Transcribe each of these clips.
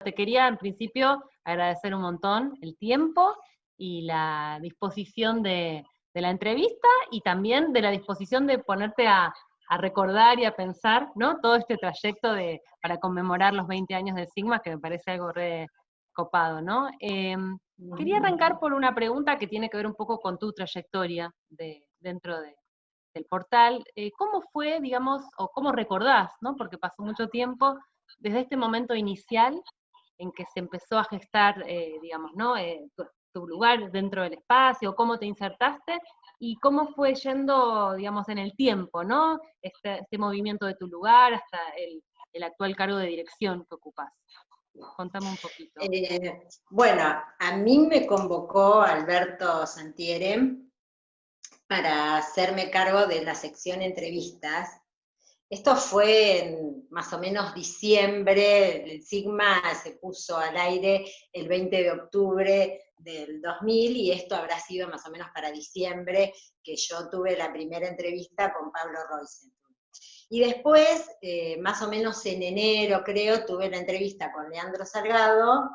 Te quería en principio agradecer un montón el tiempo y la disposición de la entrevista y también de la disposición de ponerte a recordar y a pensar, ¿no? Todo este trayecto para conmemorar los 20 años del Sigma, que me parece algo re copado, ¿no? Quería arrancar por una pregunta que tiene que ver un poco con tu trayectoria dentro del portal. ¿Cómo fue, digamos, o cómo recordás, ¿no? Porque pasó mucho tiempo desde este momento inicial en que se empezó a gestar, digamos, ¿no? Tu lugar dentro del espacio, cómo te insertaste y cómo fue yendo, digamos, en el tiempo, ¿no? Este movimiento de tu lugar hasta el actual cargo de dirección que ocupás. Contame un poquito. Bueno, a mí me convocó Alberto Santiere para hacerme cargo de la sección entrevistas. Esto fue en más o menos diciembre, el Sigma se puso al aire el 20 de octubre del 2000 y esto habrá sido más o menos para diciembre que yo tuve la primera entrevista con Pablo Roisen. Y después, más o menos en enero creo, tuve la entrevista con Leandro Salgado,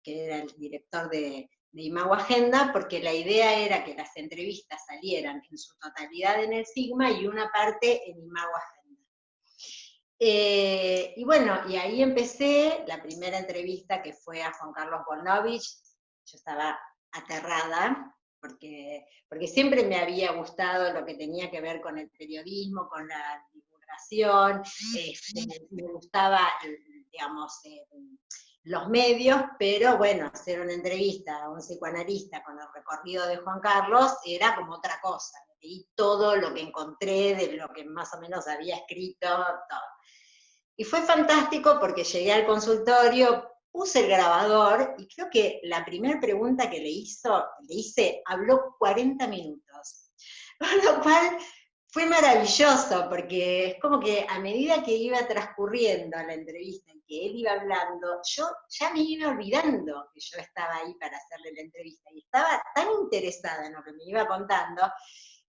que era el director de Imago Agenda, porque la idea era que las entrevistas salieran en su totalidad en el Sigma y una parte en Imago Agenda. Y bueno, y ahí empecé la primera entrevista que fue a Juan Carlos Volnovich. Yo estaba aterrada, porque siempre me había gustado lo que tenía que ver con el periodismo, con la divulgación, me gustaba, digamos, los medios, pero bueno, hacer una entrevista a un psicoanalista con el recorrido de Juan Carlos era como otra cosa. Leí todo lo que encontré, de lo que más o menos había escrito, todo. Y fue fantástico porque llegué al consultorio, puse el grabador y creo que la primera pregunta que le hice, habló 40 minutos. Con lo cual fue maravilloso, porque es como que a medida que iba transcurriendo la entrevista y que él iba hablando, yo ya me iba olvidando que yo estaba ahí para hacerle la entrevista, y estaba tan interesada en lo que me iba contando,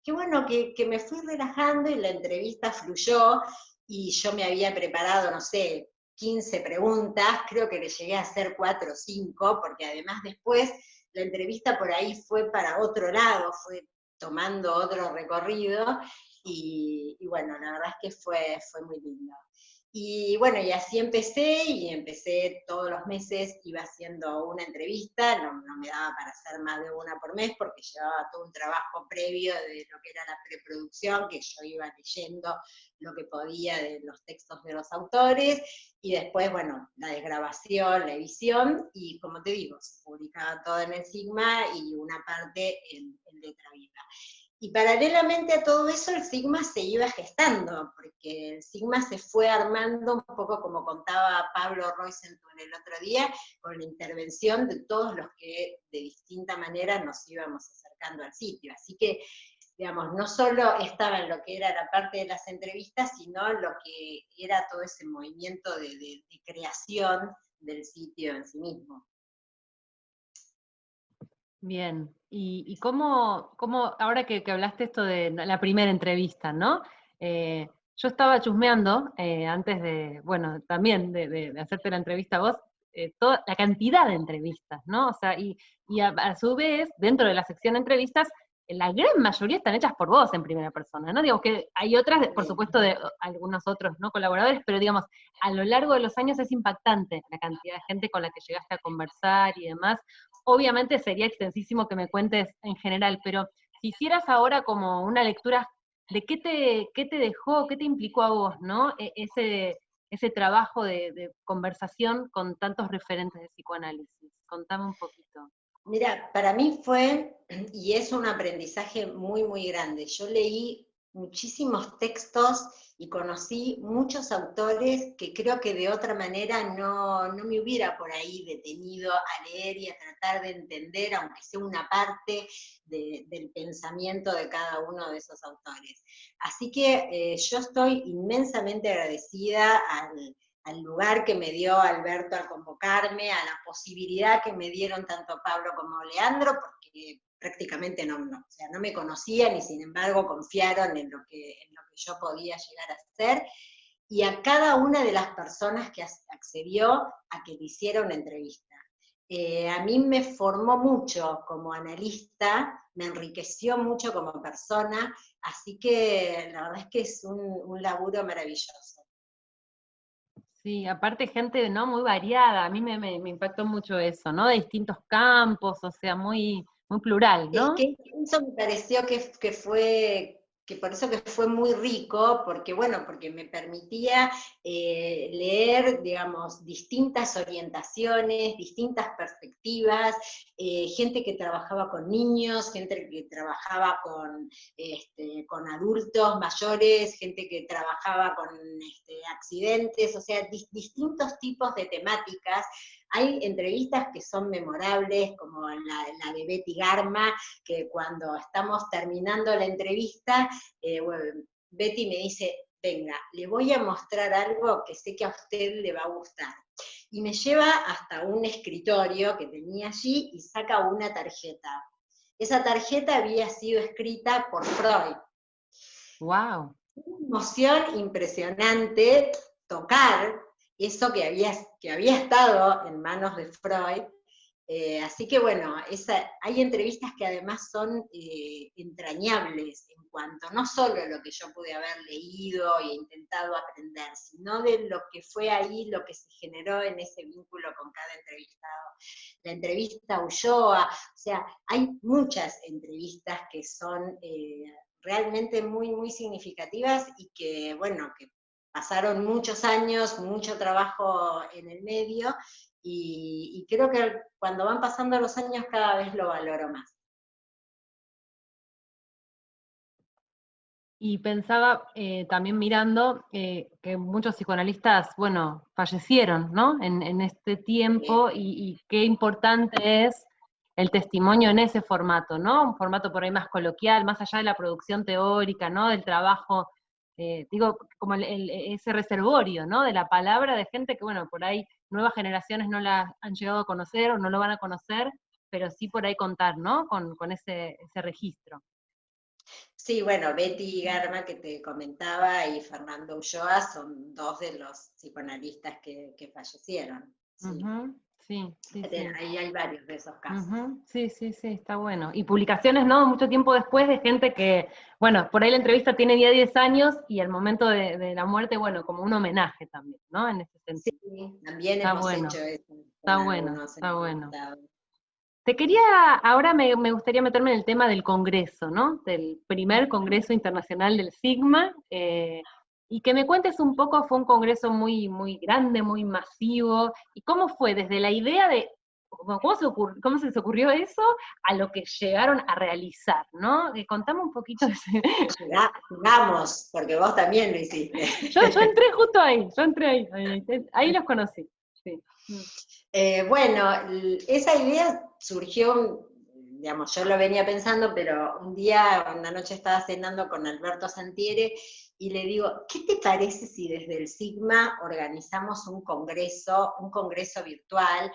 que bueno, que me fui relajando y la entrevista fluyó, y yo me había preparado, no sé, 15 preguntas, creo que le llegué a hacer 4 o 5, porque además después la entrevista por ahí fue para otro lado, fue tomando otro recorrido, y bueno, la verdad es que fue muy lindo. Y bueno, y así empecé todos los meses, iba haciendo una entrevista, no me daba para hacer más de una por mes, porque llevaba todo un trabajo previo de lo que era la preproducción, que yo iba leyendo lo que podía de los textos de los autores, y después, bueno, la desgrabación, la edición, y como te digo, se publicaba todo en el Sigma y una parte en Letra Viva. Y paralelamente a todo eso, el Sigma se iba gestando, porque el Sigma se fue armando un poco como contaba Pablo Roysentun el otro día, con la intervención de todos los que de distinta manera nos íbamos acercando al sitio. Así que, digamos, no solo estaba en lo que era la parte de las entrevistas, sino lo que era todo ese movimiento de creación del sitio en sí mismo. Bien, y cómo, ahora que hablaste esto de la primera entrevista, ¿no? Yo estaba chusmeando antes de, bueno, también de hacerte la entrevista a vos, toda la cantidad de entrevistas, ¿no? O sea, y a su vez, dentro de la sección de entrevistas, la gran mayoría están hechas por vos en primera persona, ¿no? Digo que hay otras, por supuesto, de algunos otros no colaboradores, pero digamos, a lo largo de los años es impactante la cantidad de gente con la que llegaste a conversar y demás. Obviamente sería extensísimo que me cuentes en general, pero si hicieras ahora como una lectura de qué te dejó, qué te implicó a vos, ¿no? Ese trabajo de conversación con tantos referentes de psicoanálisis. Contame un poquito. Mira, para mí fue, y es un aprendizaje muy, muy grande. Yo leí muchísimos textos y conocí muchos autores que creo que de otra manera no me hubiera por ahí detenido a leer y a tratar de entender, aunque sea una parte del pensamiento de cada uno de esos autores. Así que yo estoy inmensamente agradecida al lugar que me dio Alberto al convocarme, a la posibilidad que me dieron tanto Pablo como Leandro, porque prácticamente o sea, no me conocían y sin embargo confiaron en lo que yo podía llegar a hacer. y a cada una de las personas que accedió a que le hiciera una entrevista. A mí me formó mucho como analista, me enriqueció mucho como persona, así que la verdad es que es un laburo maravilloso. Sí, aparte gente, ¿no? Muy variada, a mí me impactó mucho eso, ¿no? De distintos campos, o sea, muy plural, Es ¿no? que eso me pareció que fue, que por eso que fue muy rico, porque bueno, porque me permitía leer, digamos, distintas orientaciones, distintas perspectivas, gente que trabajaba con niños, gente que trabajaba con adultos mayores, gente que trabajaba con accidentes, o sea, distintos tipos de temáticas. Hay entrevistas que son memorables, como la de Betty Garma, que cuando estamos terminando la entrevista, bueno, Betty me dice, venga, le voy a mostrar algo que sé que a usted le va a gustar. Y me lleva hasta un escritorio que tenía allí y saca una tarjeta. Esa tarjeta había sido escrita por Freud. Wow. Una emoción impresionante tocar eso que había estado en manos de Freud. Así que bueno, hay entrevistas que además son entrañables en cuanto no solo a lo que yo pude haber leído e intentado aprender, sino de lo que fue ahí, lo que se generó en ese vínculo con cada entrevistado. La entrevista a Ulloa, o sea, hay muchas entrevistas que son realmente muy significativas y que, bueno, que pasaron muchos años, mucho trabajo en el medio, y creo que cuando van pasando los años cada vez lo valoro más. Y pensaba también mirando que muchos psicoanalistas, bueno, fallecieron, ¿no? En este tiempo y qué importante es el testimonio en ese formato, ¿no? Un formato por ahí más coloquial, más allá de la producción teórica, ¿no? Del trabajo, digo, como ese reservorio, ¿no? De la palabra de gente que, bueno, por ahí nuevas generaciones no la han llegado a conocer o no lo van a conocer, pero sí por ahí contar, ¿no? Con ese registro. Sí, bueno, Betty Garma que te comentaba y Fernando Ulloa son dos de los psicoanalistas que fallecieron. Sí. Ujú, sí, sí, sí. Ahí hay varios de esos casos. Ujú, sí, sí, sí, está bueno. Y publicaciones, ¿no? Mucho tiempo después de gente que, bueno, por ahí la entrevista tiene ya 10 años y el momento de la muerte, bueno, como un homenaje también, ¿no? En ese Sí, sentido. también Está hemos bueno, hecho eso está con bueno, algunos está bueno. entrevistados. Te quería, ahora me gustaría meterme en el tema del congreso, ¿no? Del primer Congreso Internacional del Sigma, y que me cuentes un poco, fue un congreso muy grande, muy masivo, y cómo fue desde la idea de, cómo se les ocurrió eso, a lo que llegaron a realizar, ¿no? Contame un poquito de ese... Jugamos, porque vos también lo hiciste. Yo entré justo ahí, yo entré ahí los conocí, sí. Bueno, esa idea surgió, digamos, yo lo venía pensando, pero un día, una noche estaba cenando con Alberto Santiere y le digo, ¿qué te parece si desde el Sigma organizamos un congreso virtual?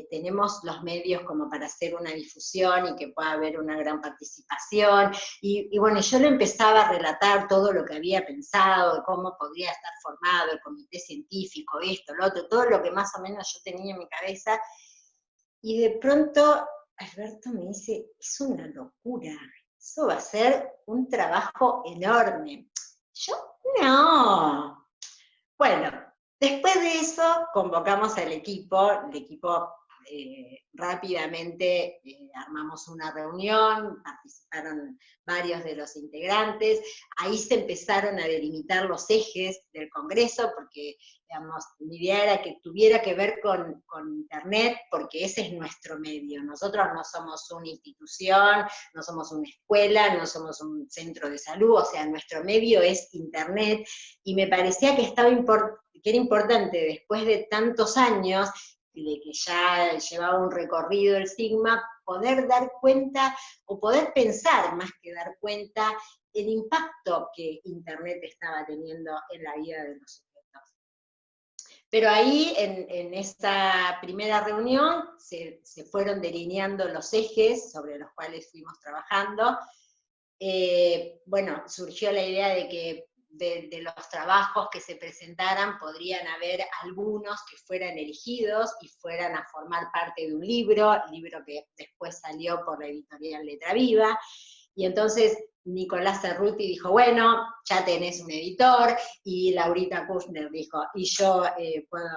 Tenemos los medios como para hacer una difusión y que pueda haber una gran participación. Y bueno, yo le empezaba a relatar todo lo que había pensado, de cómo podría estar formado el comité científico, esto, lo otro, todo lo que más o menos yo tenía en mi cabeza. Y de pronto Alberto me dice, es una locura, eso va a ser un trabajo enorme. Yo, no. Bueno, después de eso convocamos al equipo, el equipo rápidamente armamos una reunión, participaron varios de los integrantes, ahí se empezaron a delimitar los ejes del Congreso, porque digamos, mi idea era que tuviera que ver con Internet, porque ese es nuestro medio. Nosotros no somos una institución, no somos una escuela, no somos un centro de salud, o sea, nuestro medio es Internet, y me parecía que era importante, después de tantos años, de que ya llevaba un recorrido el Sigma, poder dar cuenta, o poder pensar más que dar cuenta, el impacto que Internet estaba teniendo en la vida de los sujetos. Pero ahí, en esa primera reunión, se fueron delineando los ejes sobre los cuales fuimos trabajando. Bueno, surgió la idea de que de los trabajos que se presentaran podrían haber algunos que fueran elegidos y fueran a formar parte de un libro que después salió por la editorial Letra Viva. Y entonces Nicolás Cerruti dijo, bueno, ya tenés un editor, y Laurita Kushner dijo, y yo puedo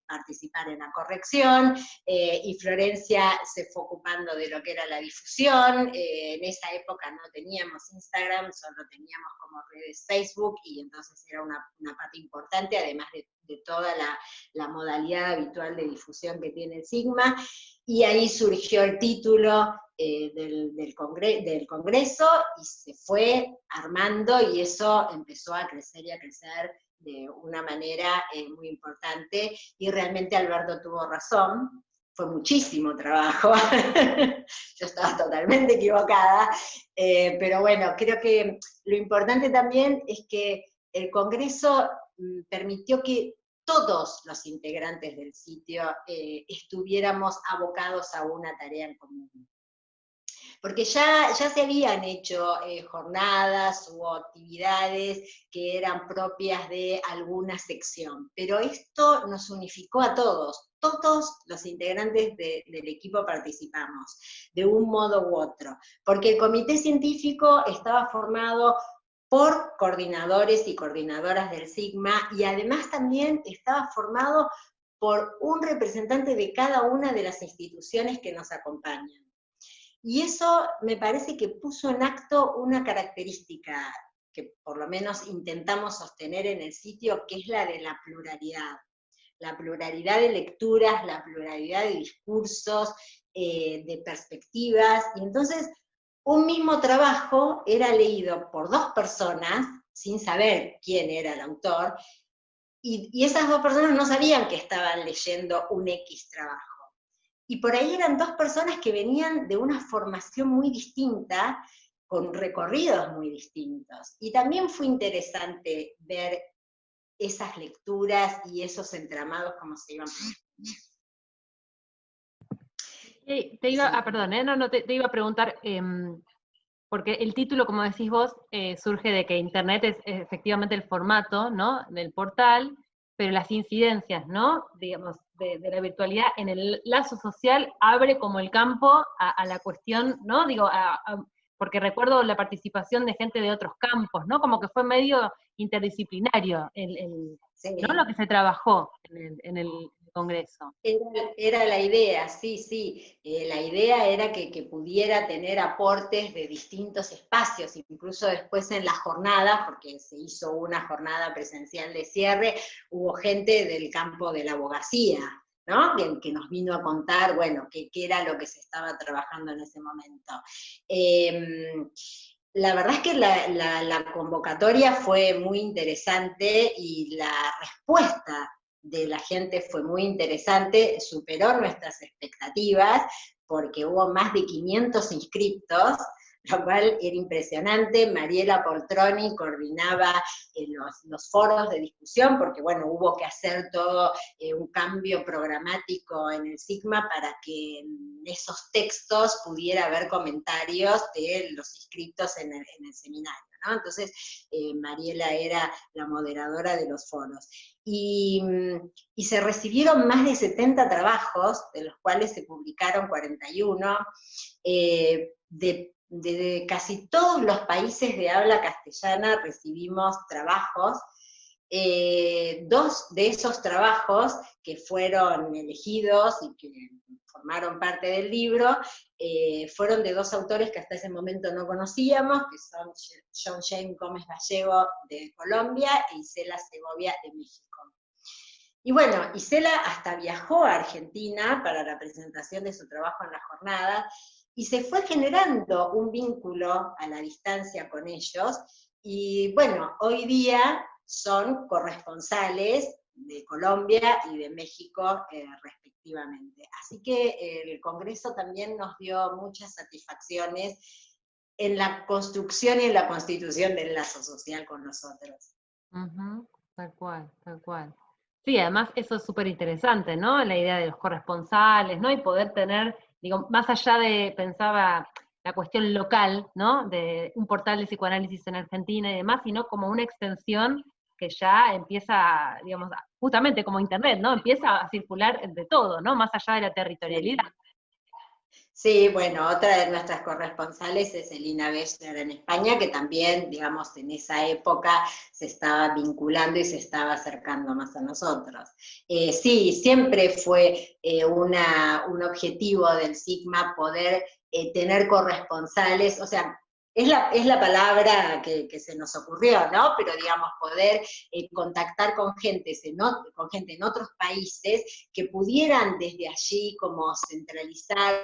participar en la corrección, y Florencia se fue ocupando de lo que era la difusión. En esa época no teníamos Instagram, solo teníamos como redes Facebook, y entonces era una parte importante, además de toda la modalidad habitual de difusión que tiene el Sigma, y ahí surgió el título del Congreso, y se fue armando, y eso empezó a crecer y a crecer de una manera muy importante, y realmente Alberto tuvo razón, fue muchísimo trabajo, yo estaba totalmente equivocada, pero bueno, creo que lo importante también es que el Congreso permitió que todos los integrantes del sitio estuviéramos abocados a una tarea en común. Porque ya se habían hecho jornadas u actividades que eran propias de alguna sección, pero esto nos unificó a todos los integrantes del equipo participamos, de un modo u otro, porque el comité científico estaba formado por coordinadores y coordinadoras del Sigma, y además también estaba formado por un representante de cada una de las instituciones que nos acompañan. Y eso me parece que puso en acto una característica que por lo menos intentamos sostener en el sitio, que es la de la pluralidad de lecturas, la pluralidad de discursos, de perspectivas, y entonces un mismo trabajo era leído por dos personas, sin saber quién era el autor, y esas dos personas no sabían que estaban leyendo un X trabajo. Y por ahí eran dos personas que venían de una formación muy distinta, con recorridos muy distintos. Y también fue interesante ver esas lecturas y esos entramados como se iban produciendo. Te iba, perdón, te iba a preguntar, porque el título, como decís vos, surge de que Internet es efectivamente el formato, ¿no?, del portal, pero las incidencias, ¿no?, digamos, de la virtualidad en el lazo social abre como el campo a la cuestión, ¿no?, digo, porque recuerdo la participación de gente de otros campos, ¿no?, como que fue medio interdisciplinario Sí. ¿no?, lo que se trabajó en el Congreso. Era la idea, sí. La idea era que pudiera tener aportes de distintos espacios, incluso después en las jornadas, porque se hizo una jornada presencial de cierre, hubo gente del campo de la abogacía, ¿no?, que nos vino a contar, bueno, qué era lo que se estaba trabajando en ese momento. La verdad es que la convocatoria fue muy interesante, y la respuesta de la gente fue muy interesante, superó nuestras expectativas, porque hubo más de 500 inscriptos, lo cual era impresionante. Mariela Poltroni coordinaba los foros de discusión, porque bueno, hubo que hacer todo un cambio programático en el Sigma para que en esos textos pudiera haber comentarios de los inscriptos en el seminario, ¿no? Entonces, Mariela era la moderadora de los foros. Y se recibieron más de 70 trabajos, de los cuales se publicaron 41, de casi todos los países de habla castellana recibimos trabajos. Dos de esos trabajos que fueron elegidos y que formaron parte del libro, fueron de dos autores que hasta ese momento no conocíamos, que son John James Gómez Gallego de Colombia e Isela Segovia de México. Y bueno, Isela hasta viajó a Argentina para la presentación de su trabajo en la jornada, y se fue generando un vínculo a la distancia con ellos, y bueno, hoy día son corresponsales de Colombia y de México respectivamente. Así que el Congreso también nos dio muchas satisfacciones en la construcción y en la constitución del lazo social con nosotros. Tal cual, tal cual. Sí, además eso es súper interesante, ¿no? La idea de los corresponsales, ¿no? Y poder tener, digo, más allá de, pensaba la cuestión local, ¿no? De un portal de psicoanálisis en Argentina y demás, sino como una extensión que ya empieza, digamos, justamente como Internet, ¿no? Empieza a circular de todo, ¿no? Más allá de la territorialidad. Sí, bueno, otra de nuestras corresponsales es Elina Bechner en España, que también, digamos, en esa época se estaba vinculando y se estaba acercando más a nosotros. Sí, siempre fue un objetivo del Sigma poder tener corresponsales, o sea, es la palabra que se nos ocurrió, ¿no? Pero digamos, poder contactar con gente en otros países que pudieran desde allí como centralizar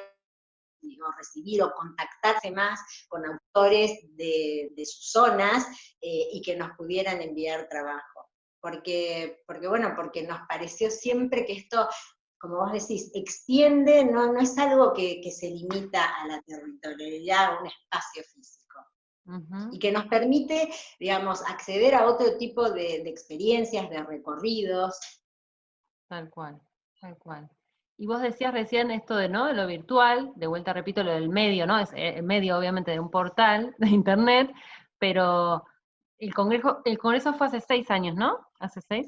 o recibir o contactarse más con autores de sus zonas y que nos pudieran enviar trabajo. Porque nos pareció siempre que esto, como vos decís, extiende, no es algo que se limita a la territorialidad, a un espacio físico. Y que nos permite, digamos, acceder a otro tipo de experiencias, de recorridos. Tal cual, tal cual. Y vos decías recién esto de, ¿no? De lo virtual, de vuelta repito lo del medio, ¿no? Es el medio obviamente de un portal de internet, pero el congreso fue hace 6 años, ¿no? ¿Hace 6?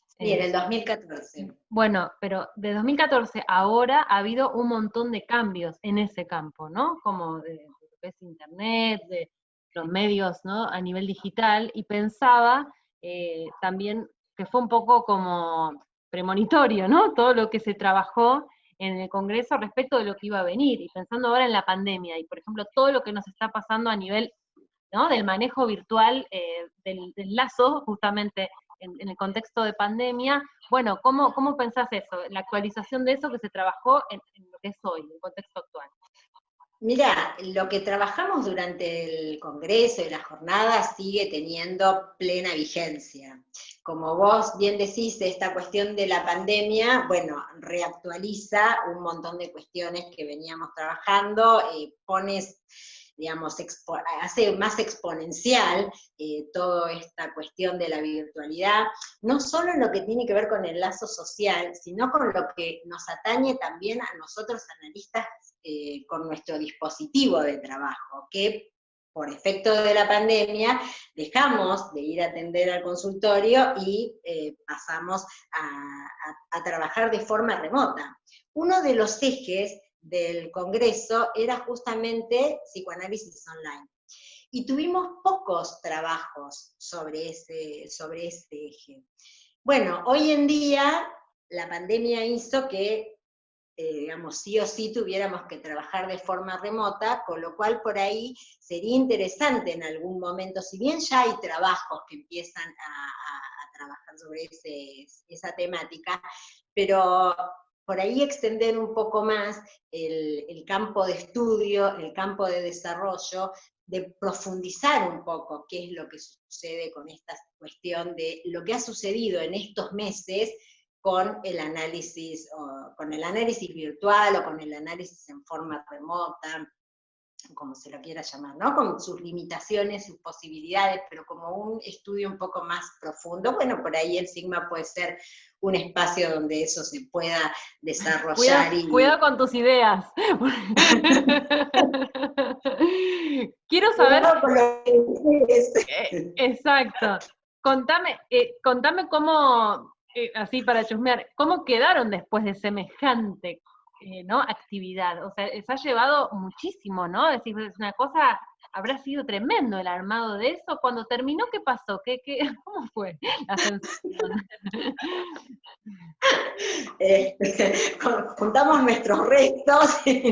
Sí, en el 2014. Bueno, pero de 2014 a ahora ha habido un montón de cambios en ese campo, ¿no? Como de lo que es internet, de los medios, ¿no? A nivel digital, y pensaba también que fue un poco como premonitorio, ¿no? Todo lo que se trabajó en el Congreso respecto de lo que iba a venir, y pensando ahora en la pandemia, y por ejemplo todo lo que nos está pasando a nivel, ¿no? Del manejo virtual, del lazo, justamente en el contexto de pandemia. Bueno, ¿cómo pensás eso? La actualización de eso que se trabajó en lo que es hoy, en el contexto actual. Mira, lo que trabajamos durante el Congreso y la jornada sigue teniendo plena vigencia. Como vos bien decís, esta cuestión de la pandemia, bueno, reactualiza un montón de cuestiones que veníamos trabajando, digamos, hace más exponencial toda esta cuestión de la virtualidad, no solo en lo que tiene que ver con el lazo social, sino con lo que nos atañe también a nosotros analistas con nuestro dispositivo de trabajo, que por efecto de la pandemia dejamos de ir a atender al consultorio y pasamos a trabajar de forma remota. Uno de los ejes del Congreso era justamente psicoanálisis online. Y tuvimos pocos trabajos sobre ese eje. Bueno, hoy en día la pandemia hizo que digamos, sí o sí tuviéramos que trabajar de forma remota, con lo cual por ahí sería interesante en algún momento, si bien ya hay trabajos que empiezan a trabajar sobre esa temática, pero por ahí extender un poco más el campo de estudio, el campo de desarrollo, de profundizar un poco qué es lo que sucede con esta cuestión de lo que ha sucedido en estos meses con el análisis virtual o con el análisis en forma remota, como se lo quiera llamar, ¿no? Con sus limitaciones, sus posibilidades, pero como un estudio un poco más profundo. Bueno, por ahí el Sigma puede ser un espacio donde eso se pueda desarrollar. Cuidado con tus ideas. Quiero saber. Cuidado con lo que dices. Exacto. Contame cómo, así para chusmear, cómo quedaron después de semejante ¿no? actividad. O sea, les ha llevado muchísimo, ¿no? Es decir, es una cosa, habrá sido tremendo el armado de eso. Cuando terminó, ¿qué pasó? ¿Cómo fue la sensación? Juntamos nuestros restos y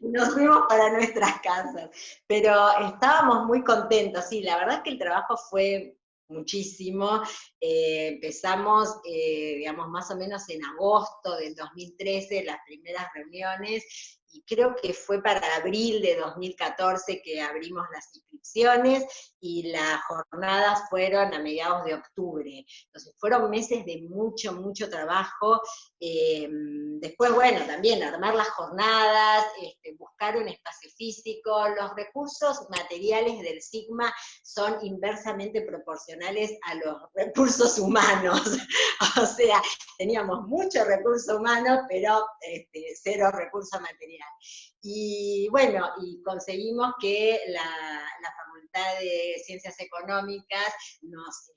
nos fuimos para nuestras casas. Pero estábamos muy contentos, sí, la verdad es que el trabajo fue muchísimo. Empezamos, digamos, más o menos en agosto del 2013, las primeras reuniones, y creo que fue para abril de 2014 que abrimos las inscripciones, y las jornadas fueron a mediados de octubre. Entonces fueron meses de mucho, mucho trabajo, después, bueno, también armar las jornadas, buscar un espacio físico. Los recursos materiales del Sigma son inversamente proporcionales a los recursos humanos. O sea, teníamos mucho recurso humano, pero cero recurso material. Y bueno, y conseguimos que la Facultad de Ciencias Económicas nos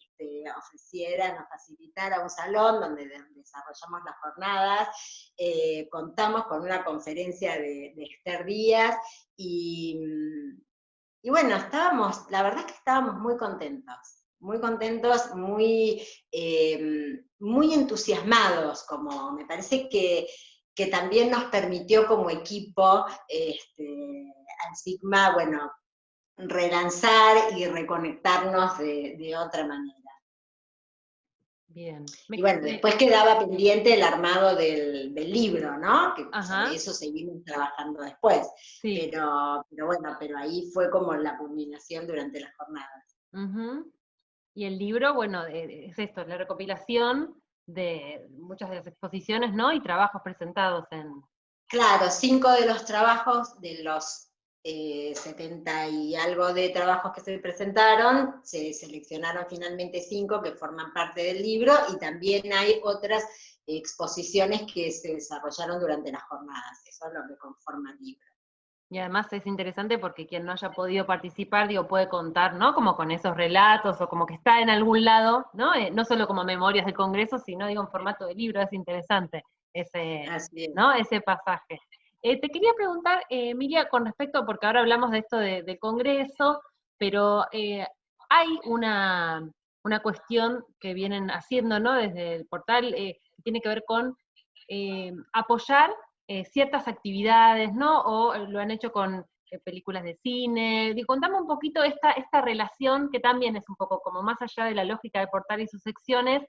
ofreciera, nos facilitara un salón donde desarrollamos las jornadas. Contamos con una conferencia de Esther Díaz, y bueno, la verdad es que estábamos muy contentos, muy entusiasmados, como me parece que también nos permitió como equipo al Sigma, bueno, relanzar y reconectarnos de otra manera. Bien. Y bueno, después quedaba pendiente el armado del libro, ¿no? Que sobre eso seguimos trabajando después. Sí. Pero bueno, ahí fue como la culminación durante las jornadas. Y el libro, bueno, es esto, la recopilación de muchas de las exposiciones, ¿no? Y trabajos presentados en... Claro, 5 de los trabajos, de los 70 y algo de trabajos que se presentaron, se seleccionaron finalmente 5 que forman parte del libro, y también hay otras exposiciones que se desarrollaron durante las jornadas. Eso es lo que conforma el libro. Y además es interesante porque quien no haya podido participar, digo, puede contar, ¿no? Como con esos relatos, o como que está en algún lado, ¿no? No solo como memorias del Congreso, sino, digo, en formato de libro. Es interesante ¿no? Ese pasaje. Te quería preguntar, Emilia, con respecto, porque ahora hablamos de esto del Congreso, pero hay una cuestión que vienen haciendo, ¿no? Desde el portal, que tiene que ver con apoyar ciertas actividades, ¿no? O lo han hecho con películas de cine. Contame un poquito esta relación, que también es un poco como más allá de la lógica de portal y sus secciones,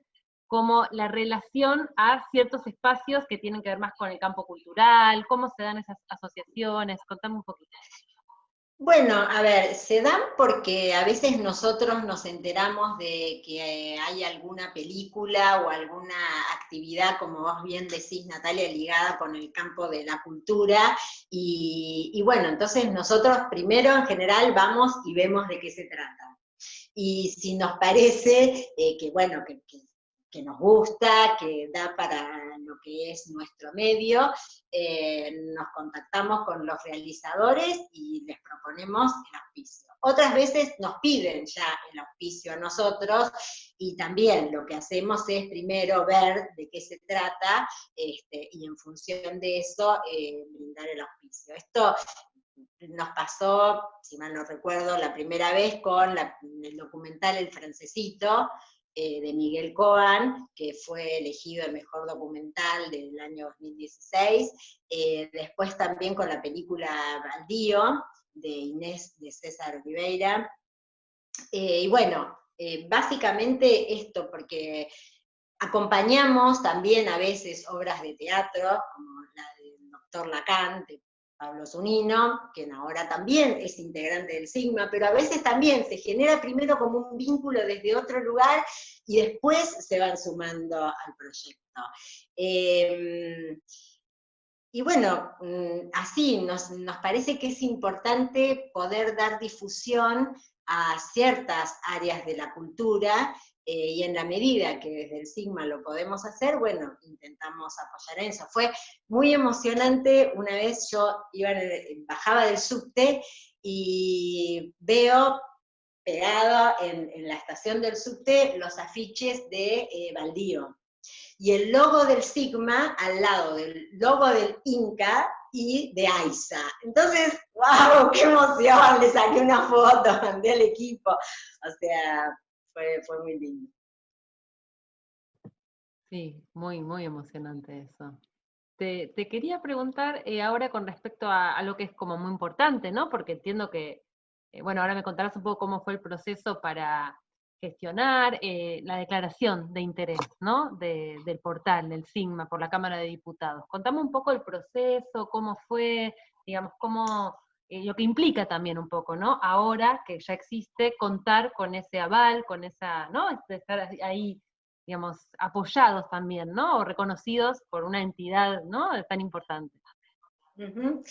como la relación a ciertos espacios que tienen que ver más con el campo cultural, cómo se dan esas asociaciones. Contame un poquito. Bueno, a ver, se dan porque a veces nosotros nos enteramos de que hay alguna película o alguna actividad, como vos bien decís, Natalia, ligada con el campo de la cultura, y bueno, entonces nosotros primero en general vamos y vemos de qué se trata. Y si nos parece que, bueno, que nos gusta, que da para lo que es nuestro medio, nos contactamos con los realizadores y les proponemos el auspicio. Otras veces nos piden ya el auspicio a nosotros, y también lo que hacemos es primero ver de qué se trata, y en función de eso brindar el auspicio. Esto nos pasó, si mal no recuerdo, la primera vez con el documental El Francesito, de Miguel Coan, que fue elegido el mejor documental del año 2016, después también con la película Baldío, de Inés de César Oliveira, y bueno, básicamente esto, porque acompañamos también a veces obras de teatro, como la del Doctor Lacan, de Pablo Zunino, quien ahora también es integrante del Sigma, pero a veces también se genera primero como un vínculo desde otro lugar y después se van sumando al proyecto. Y bueno, así nos parece que es importante poder dar difusión a ciertas áreas de la cultura, y en la medida que desde el Sigma lo podemos hacer, bueno, intentamos apoyar en eso. Fue muy emocionante, una vez yo bajaba del subte y veo pegado en la estación del subte los afiches de Baldío, y el logo del Sigma al lado del logo del Inca y de AISA. Entonces, ¡wow! ¡Qué emoción! Le saqué una foto, mandé al equipo. O sea, fue muy lindo. Sí, muy, muy emocionante eso. Te quería preguntar ahora con respecto a lo que es como muy importante, ¿no? Porque entiendo que, bueno, ahora me contarás un poco cómo fue el proceso para gestionar la declaración de interés, ¿no? Del portal, del Sigma, por la Cámara de Diputados. Contame un poco el proceso, cómo fue, digamos, cómo, lo que implica también un poco, ¿no? Ahora que ya existe, contar con ese aval, con esa, ¿no? Estar ahí, digamos, apoyados también, ¿no? O reconocidos por una entidad, ¿no? Tan importante. Ujú.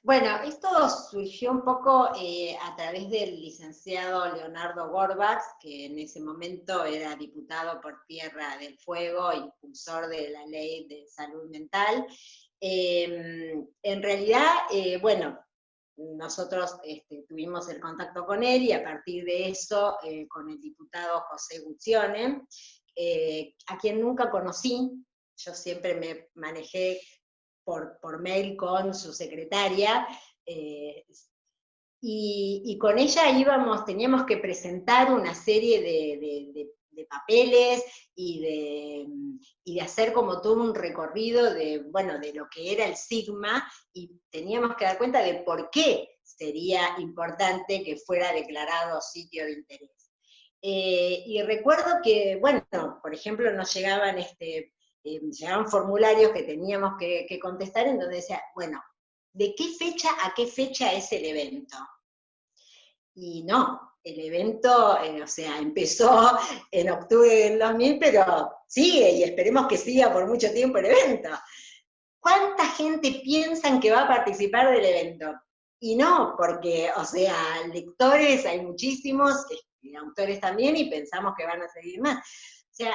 Bueno, esto surgió un poco a través del licenciado Leonardo Gorbach, que en ese momento era diputado por Tierra del Fuego, impulsor de la ley de salud mental. En realidad, bueno, nosotros tuvimos el contacto con él y a partir de eso, con el diputado José Guccione, a quien nunca conocí, yo siempre me manejé por mail con su secretaria, y con ella teníamos que presentar una serie de papeles y de hacer como todo un recorrido bueno, de lo que era el Sigma, y teníamos que dar cuenta de por qué sería importante que fuera declarado sitio de interés. Y recuerdo que, bueno, por ejemplo, nos llegaban llegaban formularios que teníamos que contestar, en donde decía, bueno, ¿de qué fecha a qué fecha es el evento? Y no, el evento, o sea, empezó en octubre del 2000, pero sigue, y esperemos que siga por mucho tiempo el evento. ¿Cuánta gente piensan que va a participar del evento? Y no, porque, o sea, lectores hay muchísimos, autores también, y pensamos que van a seguir más. O sea,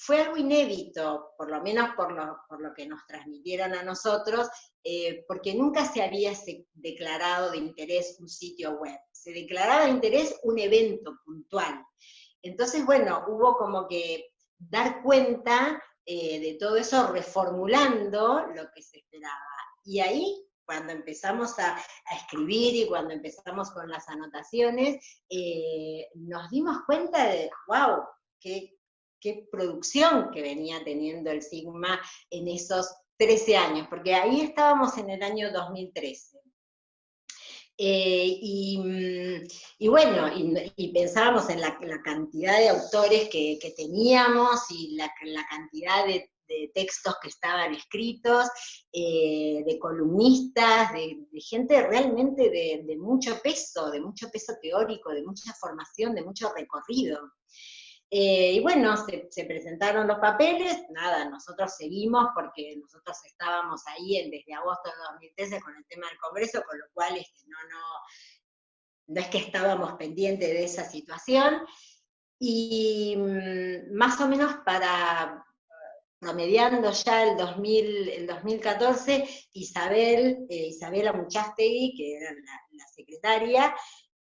fue algo inédito, por lo menos por lo que nos transmitieron a nosotros, porque nunca se había declarado de interés un sitio web. Se declaraba de interés un evento puntual. Entonces, bueno, hubo como que dar cuenta de todo eso, reformulando lo que se esperaba. Y ahí, cuando empezamos a escribir y cuando empezamos con las anotaciones, nos dimos cuenta de, wow, qué producción que venía teniendo el Sigma en esos 13 años, porque ahí estábamos en el año 2013. Y bueno, y pensábamos en la cantidad de autores que teníamos y la cantidad de textos que estaban escritos, de columnistas, de gente realmente de mucho peso teórico, de mucha formación, de mucho recorrido. Y bueno, se presentaron los papeles, nada, nosotros seguimos porque nosotros estábamos ahí desde agosto de 2013 con el tema del Congreso, con lo cual no es que estábamos pendientes de esa situación, y más o menos promediando ya el 2014, Isabela Muchastegui, que era la secretaria,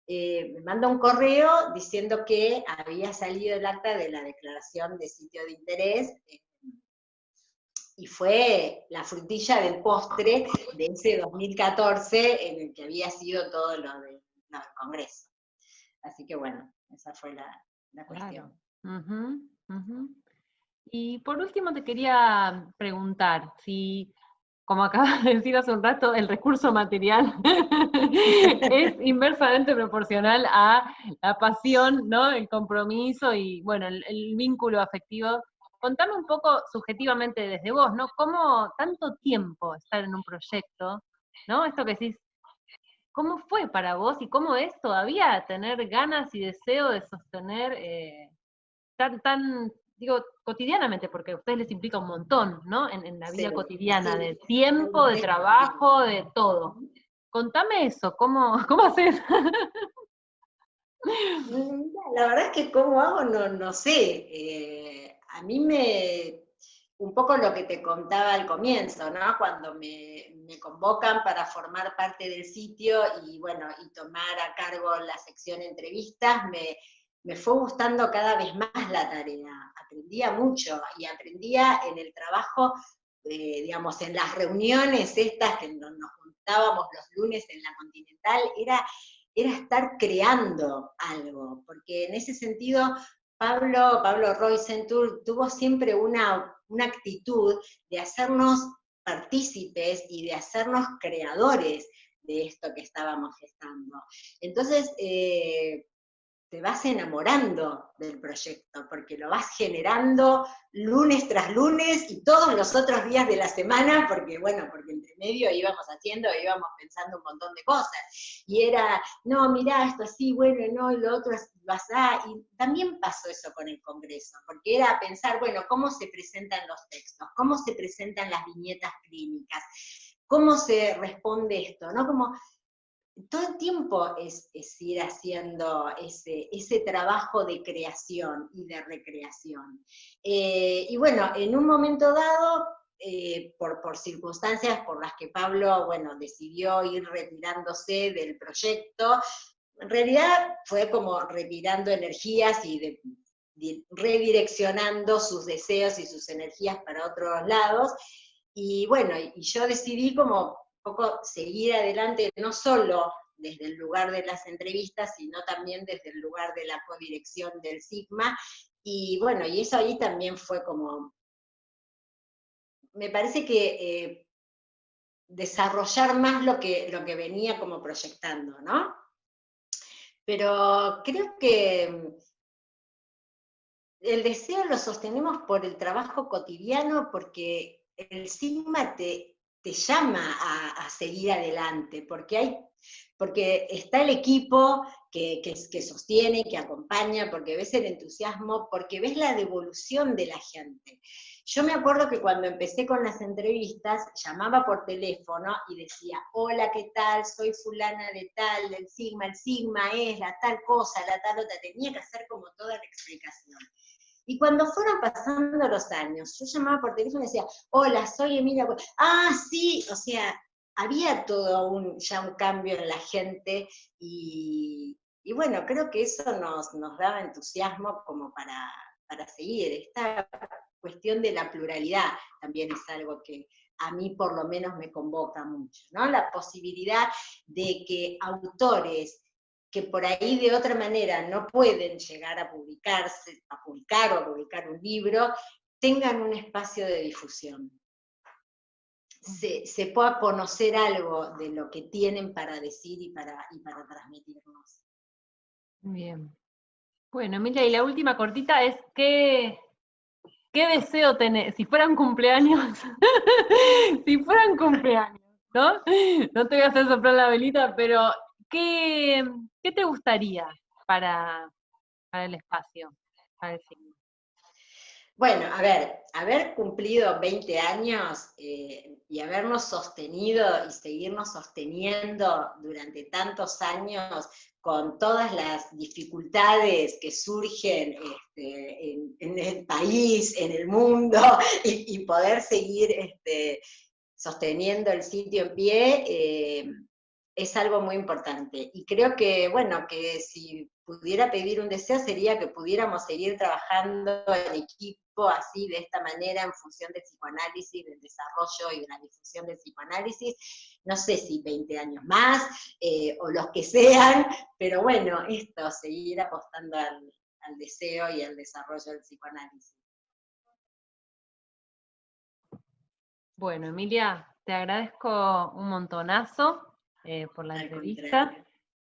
me manda un correo diciendo que había salido el acta de la declaración de sitio de interés, y fue la frutilla del postre de ese 2014 en el que había sido todo lo del Congreso. Así que bueno, esa fue la cuestión. Claro. Uh-huh, uh-huh. Y por último te quería preguntar si, como acabas de decir hace un rato, el recurso material es inversamente proporcional a la pasión, ¿no? El compromiso y, bueno, el vínculo afectivo. Contame un poco subjetivamente desde vos, ¿no? ¿Cómo tanto tiempo estar en un proyecto, ¿no? Esto que decís, ¿cómo fue para vos y cómo es todavía tener ganas y deseo de sostener digo, cotidianamente, porque a ustedes les implica un montón, ¿no? En la vida Sí, cotidiana, sí, de tiempo, de trabajo, de todo. Contame eso, ¿cómo haces? La verdad es que cómo hago no sé. A mí un poco lo que te contaba al comienzo, ¿no? Cuando me convocan para formar parte del sitio y bueno, y tomar a cargo la sección entrevistas, me fue gustando cada vez más la tarea. Aprendía mucho y aprendía en el trabajo, digamos, en las reuniones estas que nos juntábamos los lunes en la Continental, era estar creando algo, porque en ese sentido Pablo Roisenthal tuvo siempre una actitud de hacernos partícipes y de hacernos creadores de esto que estábamos gestando. Entonces, te vas enamorando del proyecto, porque lo vas generando lunes tras lunes y todos los otros días de la semana, porque bueno, porque entre medio íbamos pensando un montón de cosas. Y era, no, mirá, esto así, bueno, no, y lo otro lo asá. Y también pasó eso con el Congreso, porque era pensar, bueno, cómo se presentan los textos, cómo se presentan las viñetas clínicas, cómo se responde esto, ¿no? Como todo el tiempo es ir haciendo ese trabajo de creación y de recreación. Y bueno, en un momento dado, por circunstancias por las que Pablo, bueno, decidió ir retirándose del proyecto, en realidad fue como retirando energías y redireccionando sus deseos y sus energías para otros lados, y bueno, y yo decidí como poco seguir adelante, no solo desde el lugar de las entrevistas, sino también desde el lugar de la codirección del Sigma, y bueno, y eso ahí también fue como, me parece que desarrollar más lo que venía como proyectando, ¿no? Pero creo que el deseo lo sostenemos por el trabajo cotidiano, porque el Sigma te llama a seguir adelante, porque está el equipo que sostiene, que acompaña, porque ves el entusiasmo, porque ves la devolución de la gente. Yo me acuerdo que cuando empecé con las entrevistas, llamaba por teléfono y decía, hola, ¿qué tal? Soy fulana de tal, del Sigma, el Sigma es la tal cosa, la tal otra, tenía que hacer como toda la explicación. Y cuando fueron pasando los años, yo llamaba por teléfono y decía, hola, soy Emilia. Ah, sí, o sea, había todo ya un cambio en la gente y bueno, creo que eso nos daba entusiasmo como para seguir. Esta cuestión de la pluralidad también es algo que a mí por lo menos me convoca mucho, ¿no? La posibilidad de que autores que por ahí de otra manera no pueden llegar a publicar o a publicar un libro, tengan un espacio de difusión. Se pueda conocer algo de lo que tienen para decir y para transmitirnos. Bien. Bueno, Emilia, y la última cortita es, ¿qué deseo tenés? Si fueran cumpleaños, si fueran cumpleaños, ¿no? No te voy a hacer soplar la velita, pero ¿qué te gustaría para el espacio, para el signo? Bueno, a ver, haber cumplido 20 años y habernos sostenido y seguirnos sosteniendo durante tantos años con todas las dificultades que surgen en el país, en el mundo, y poder seguir sosteniendo el sitio en pie, es algo muy importante. Y creo que, bueno, que si pudiera pedir un deseo sería que pudiéramos seguir trabajando en equipo así, de esta manera, en función del psicoanálisis, del desarrollo y de la difusión del psicoanálisis. No sé si 20 años más, o los que sean, pero bueno, seguir apostando al deseo y al desarrollo del psicoanálisis. Bueno, Emilia, te agradezco un montonazo por la entrevista.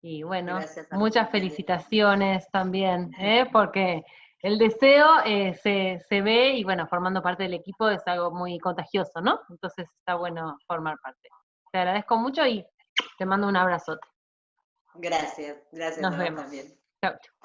Y bueno, muchas felicitaciones también, porque el deseo se ve y bueno, formando parte del equipo es algo muy contagioso, ¿no? Entonces está bueno formar parte. Te agradezco mucho y te mando un abrazote. Gracias, Nos vemos. También. Chau, chau.